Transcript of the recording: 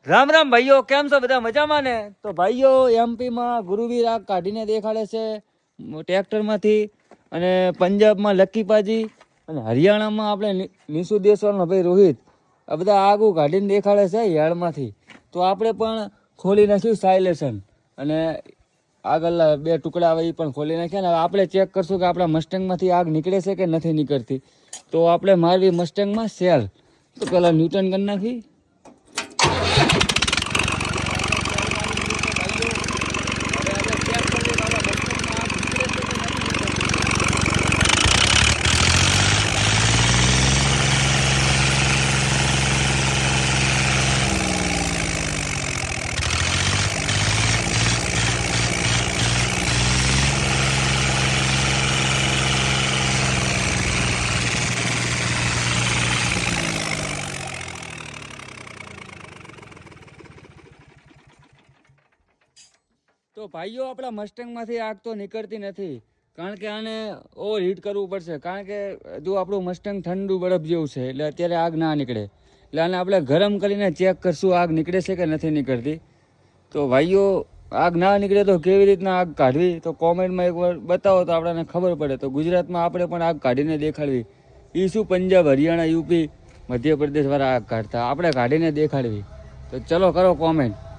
રામ રામ ભાઈઓ, કેમ છો બધા? મજામાં ને? તો ભાઈઓ એમપીમાં ગુરુવીર આગ કાઢીને દેખાડે છે ટ્રેક્ટરમાંથી, અને પંજાબમાં લક્કીપાજી, અને હરિયાણામાં આપણે નિશુ દેશવાળનો ભાઈ રોહિત, આ બધા આગું કાઢીને દેખાડે છે યાર્ડમાંથી. તો આપણે પણ ખોલી નાખ્યું સાયલેશન, અને આગળના બે ટુકડા આવે એ પણ ખોલી નાખ્યા. ને આપણે ચેક કરશું કે આપણા મસ્ટેંગમાંથી આગ નીકળે છે કે નથી નીકળતી. તો આપણે મારવી મસ્ટેંગમાં સેલ. તો પહેલાં ન્યૂટન કરી નાખી. તો ભાઈઓ આપણા મસ્ટેંગમાંથી આગ તો નીકળતી નથી, કારણ કે આને ઓવર હીટ કરવું પડશે. કારણ કે જો આપણું મસ્ટેંગ ઠંડુ બરફ જેવું છે, એટલે અત્યારે આગ ના નીકળે. એટલે આને આપણે ગરમ કરીને ચેક કરશું આગ નીકળે છે કે નથી નીકળતી. તો ભાઈઓ આગ ના નીકળે તો કેવી રીતના આગ કાઢવી, તો કોમેન્ટમાં એકવાર બતાવો તો આપણને ખબર પડે. તો ગુજરાતમાં આપણે પણ આગ કાઢીને દેખાડવી. એ શું પંજાબ, હરિયાણા, યુપી, મધ્યપ્રદેશવાળા આગ કાઢતા, આપણે કાઢીને દેખાડવી. તો ચલો કરો કોમેન્ટ.